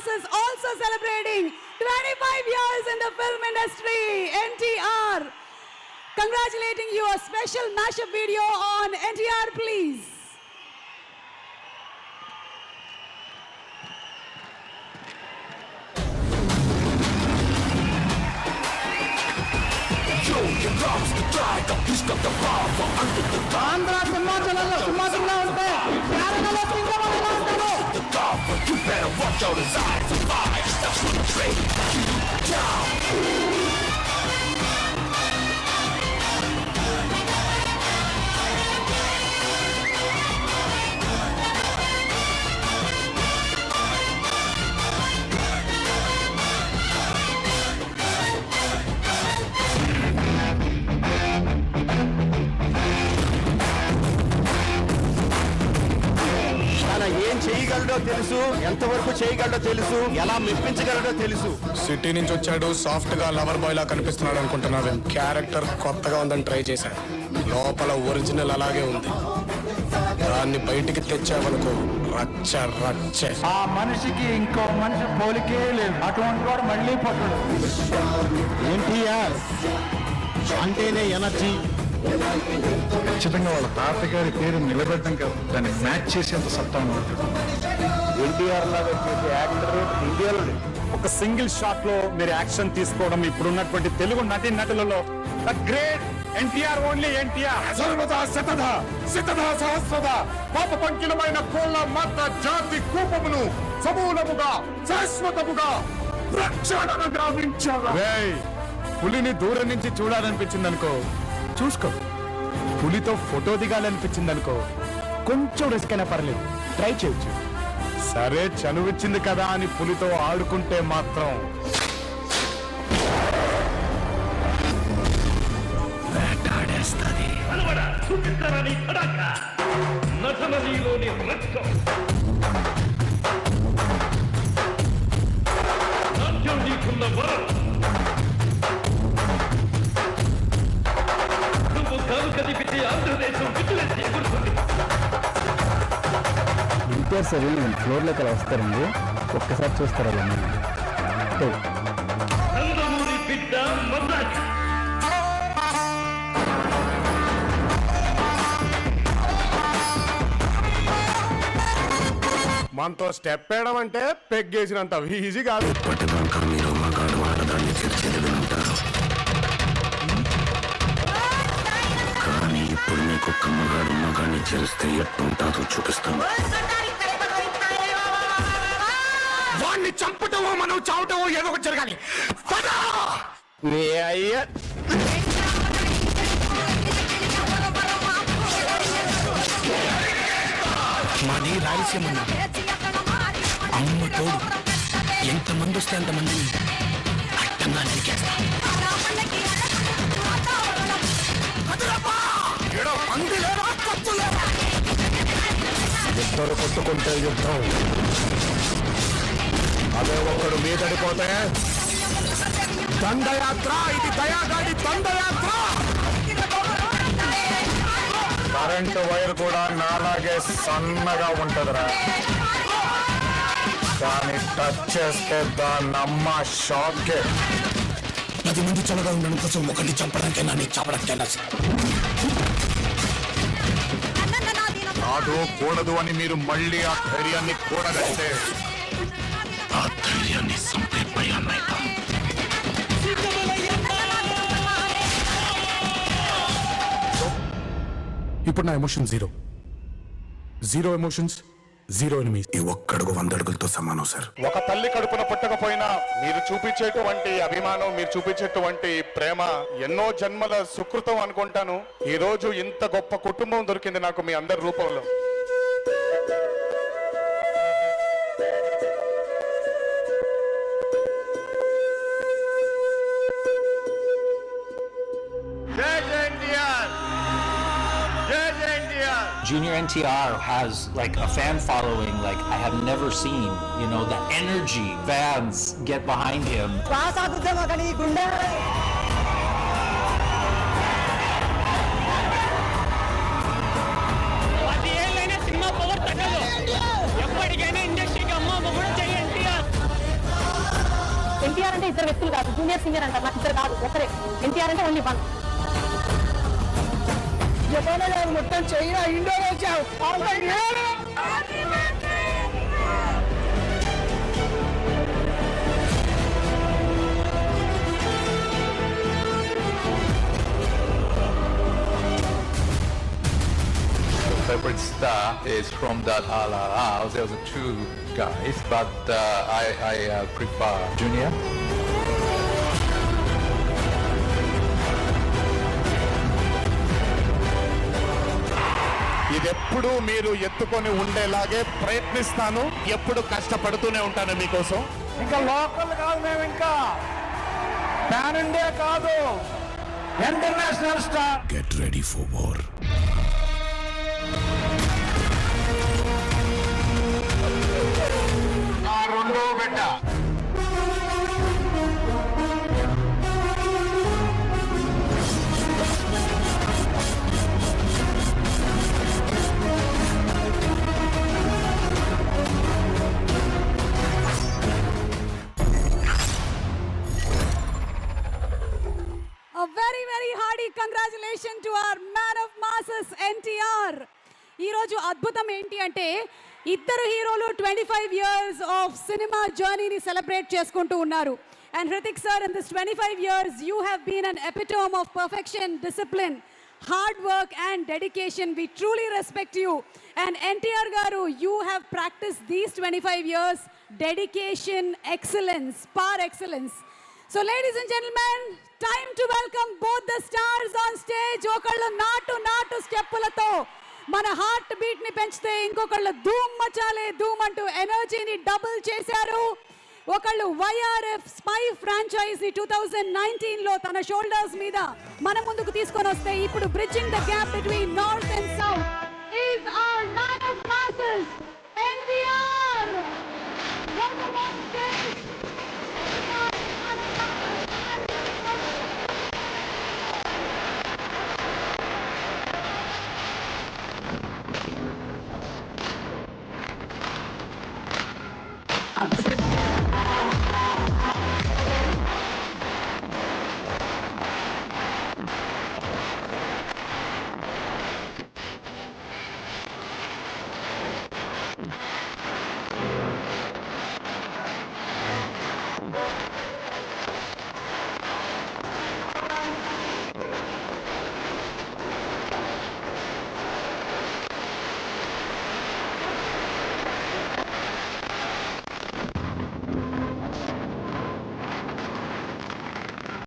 Stars is also celebrating 25 years in the film industry. NTR, congratulating you. A special mashup video on NTR, please. Andhra సింహాచలంలో సింహాచలంలో ఉంటే కేరళలో సింగమలో ఉంటాడు. You better watch out his eyes and fire. That's what I'm saying. Down. ఏం చేయగలడో తెలుసు, ఎంతవరకు చేయగలడో తెలుసు, ఎలా మెప్పించగలడో తెలుసు. City నుంచి వచ్చాడు, సాఫ్ట్ గా లవర్ బాయ్ లా కనిపిస్తున్నాడు అనుకుంటున్నాడు. క్యారెక్టర్ కొత్తగా ఉందని ట్రై చేశాడు. లోపల ఒరిజినల్ అలాగే ఉంది. దాన్ని బయటికి తెచ్చావనుకో రచ్చ రచ్చ. ఆ మనిషికి ఇంకో మనిషి పోలికే లేదు. అటువంటి వాడు మళ్ళీ పట్టుడు. ఎన్టీఆర్ అంటేనే ఎనర్జీ. ఖచ్చితంగా వాళ్ళ తాతగారి పేరు నిలబెట్టడం కాదు, దాన్ని మ్యాచ్ చేసేంత సత్తా ఉంటుంది. ఎన్టీఆర్ లాగా చేసే యాక్టర్ ఇండియాలో ఒక సింగిల్ షాట్ లో మీరు యాక్షన్ తీసుకోవడం ఇప్పుడున్నటువంటి తెలుగు నటి నటులలో the great NTR, only NTR. సర్వదా శతధ శతధ సహస్రద పాప పంకిలమైన కోళ్ళ మాత జాతి కూపమును సమూలముగా శాశ్వతముగా ప్రక్షాళన గావించారు. పులిని దూరం నుంచి చూడాలనిపించింది అనుకో, చూసుకో. పులితో ఫోటో దిగాలనిపించింది అనుకో, కొంచెం రిస్క్ అయినా పర్లేదు, ట్రై చేయొచ్చు. సరే చనువిచ్చింది కదా అని పులితో ఆడుకుంటే మాత్రం వేటాడేస్తుంది. ఇంటర్ సరే నేను ఫ్లోర్లోకి అలా వస్తారండి, ఒక్కసారి చూస్తారా? మనతో స్టెప్ వేయడం అంటే పెగ్గేసినంత ఈజీ కాదు. ఇప్పటిదాకా మీరు మగాడు ఆడదాన్ని తెరిచేది వినుంటారు, కానీ ఇప్పుడు మీకు కమ్మగాడు మగాన్ని చేస్తే ఎట్టుంటాదో చూపిస్తాను. వాణ్ణి చంపటమో మనం చావటమో ఏదో ఒకటి జరగాలి. అయ్యా మాది రాయలసీమ, అమ్మ తోడు. ఎంతమంది వస్తే అంతమందిని అట్టంగా నరికేస్తా. ఇద్దరు కొట్టుకుంటే యుద్ధం, అదే ఒకడు మీదడిపోతే దండయాత్ర. ఇది దయాగాడి దండయాత్ర. కరెంటు వైర్ కూడా నాలాగే సన్నగా ఉంటదిరా, కానీ టచ్ చేస్తే దాన్నమ్మ షాకే. 10 మంది చల్లగా ఉండడం కోసం ఒకటి చంపడానికైనా నీ చంపడానికైనా కాదు కూడదు అని మీరు మళ్ళీ ఆ ధైర్యాన్ని కూడగట్టే, ఆ ధైర్యాన్ని చంపే భయాన్నైనా. ఇప్పుడు నా emotion zero. Zero emotions, zero enemies. ఈ ఒక్కడుగు 100 అడుగులతో సమానం సార్. ఒక తల్లి కడుపున పుట్టకపోయినా మీరు చూపించేటువంటి అభిమానం, మీరు చూపించేటువంటి ప్రేమ ఎన్నో జన్మల సుకృతం అనుకుంటాను. ఈ రోజు ఇంత గొప్ప కుటుంబం దొరికింది నాకు మీ అందరి రూపంలో. Junior NTR has like a fan following like I have never seen. You know, the energy fans get behind him. అంటే ఇద్దరు వ్యక్తులు కాదు, జూనియర్ సింగర్ అంటారు, నాకు ఇద్దరు కాదు, ఒకరే. ఎన్టీఆర్ అంటే ఓన్లీ వన్. జపాన్ కాదు, మొత్తం China, Indonesia, favorite star is from that house. There was two guys, but I prefer Junior. ఇదెప్పుడు మీరు ఎత్తుకొని ఉండేలాగే ప్రయత్నిస్తాను, ఎప్పుడు కష్టపడుతూనే ఉంటాను మీకోసం. ఇంకా లోకల్ కాదు, మేము ఇంకా పాన్ ఇండియా కాదు, international star. Get ready for war. నా రెండో బిడ్డ A very, very hearty congratulations to our man of masses, NTR. ఈ రోజు అద్భుతం ఏంటి అంటే ఇద్దరు హీరోలు 25 years ఆఫ్ సినిమా జర్నీని సెలబ్రేట్ చేసుకుంటూ ఉన్నారు. And Hrithik sir, in this 25 years, you have been an epitome of perfection, discipline, hard work and dedication. We truly respect you. And NTR garu, you have practiced these 25 years, dedication, excellence, par excellence. So ladies and gentlemen, time to welcome both the stars on stage. ఒకళ్ళు నాటు స్టెప్పులతో మన heart beat ని పెంచితే ఇంకొకళ్ళు ధూమ్ మచాలే ధూమ్ అంటూ ఎనర్జీని double చేశారు. ఒకళ్ళు వైఆర్ఎఫ్ స్పై ఫ్రాంచైజ్ ని 2019 లో తన షోల్డర్స్ మీద మన ముందుకు తీసుకొని వస్తే ఇప్పుడు bridging the gap between north and south is our man of masses NTR. Welcome on stage.